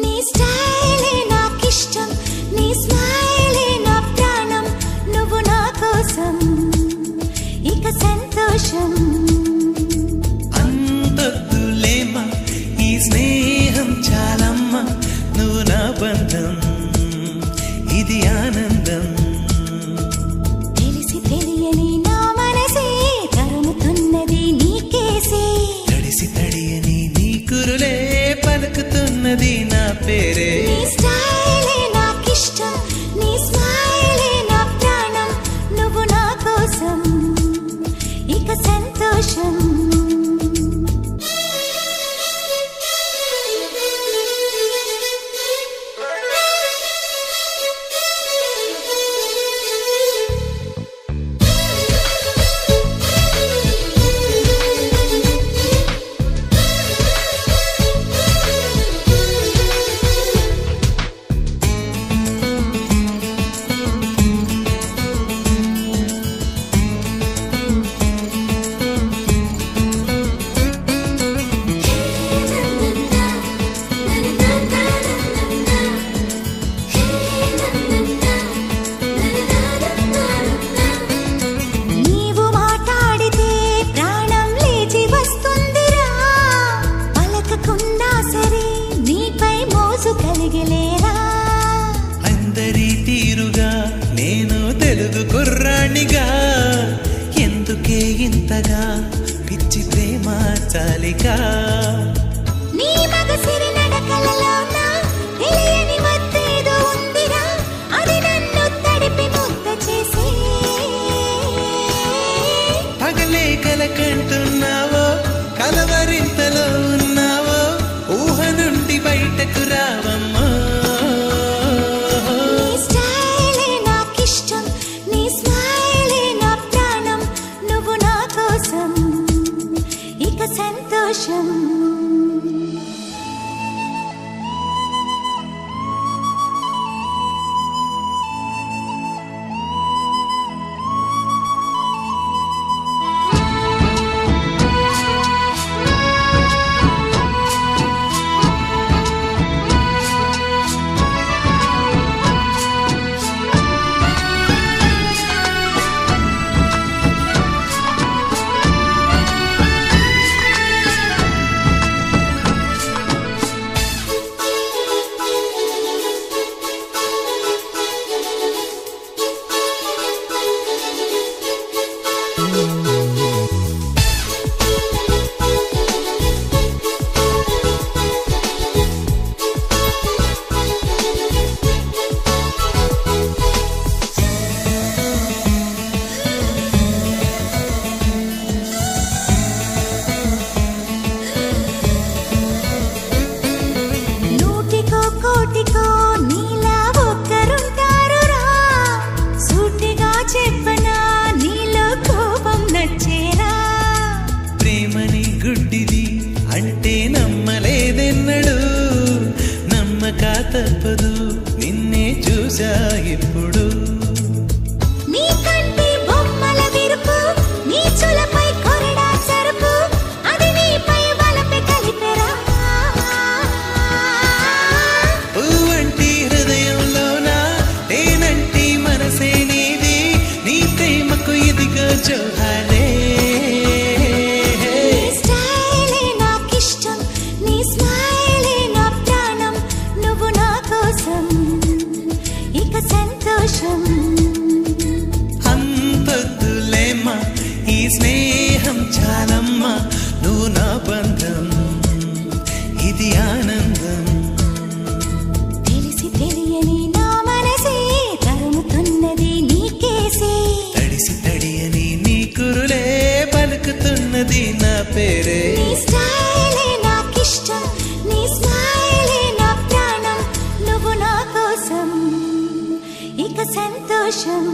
నీ స్టైలే నాకిష్టం, నీ స్మైలే నా ప్రాణం, నువ్వు నా కోసం ఇక సంతోషం. అంతొద్దులేమా ఈ స్నేహం చాలమ్మా, నువ్వు నా బంధం ఇది ఆనందం. తెలిసి తెలియని నా మనసే తరుముతున్నది నీకేసే, తడిసి తడియని నీ కురులే పలుకుతున్నది నా పేరే. నీ స్టైలే నాకిష్టం, నీ స్మైలే నా ప్రాణం, నువ్వు నా కోసం ఇక సంతోషం. నీవు మాట్లాడితే ప్రాణం లేచి వస్తుందిరా, పలకకున్నా సరే నీపై మోసు కలిగలేరా. అందరి తీరుగా నేను తెలుగు కుర్రాణిగా, ఎందుకే ఇంతగా పిచ్చి ప్రేమ చాలిగా. నీ మగసిరి నడకలలోన తెలియని మత్తేదో ఉందిరా, అది నన్ను తడిపి ముద్ద చేసే. పగలే కలకంటున్నావో కలవరింతలో ఉన్నావో, ఊహ నుండి బయటకు రావమ్మా. నీ స్టైలే నాకిష్టం, నీ స్మైలే నా ప్రాణం, నువ్వు నా కోసం ఇక సంతోషం. నూటికో కోటికో నీలా ఒక్కరుంటారురా, సూటిగా చెప్పనా నీలో కోపం నచ్చేరా. ప్రేమని గుడ్డిది అంటే నమ్మలేదెన్నడు, నమ్మక తప్పదు నిన్నే చూసా ఇప్పుడు. నీ కంటి బొమ్మల విరుపు, నీ చులపై కొరడా సరుపు, అది నీపై వలపే కలిపెరా. పువ్వంటి హృదయంలోన తేనంటి మనసే నీది, నీ ప్రేమకు ఇదిగో జోహారే. నీ స్టైలే నాకిష్టం, నీ స్మైలే నా ప్రాణం, నువ్వు నా కోసం ఇక సంతోషం. అంతొద్దులేమ్మా ఈ స్నేహం చాలమ్మా, నువ్వు నా బంధం ఇది ఆనందం. తెలిసి తెలియని నా మనసే తరుముతున్నది నీకేసే, తడిసి తడియని నీ కురులే పలుకుతున్నది నా పేరే. నీ స్టైలే నాకిష్టం, నీ స్మైలే నా ప్రాణం, నువ్వు నా కోసం ఇక సంతోషం.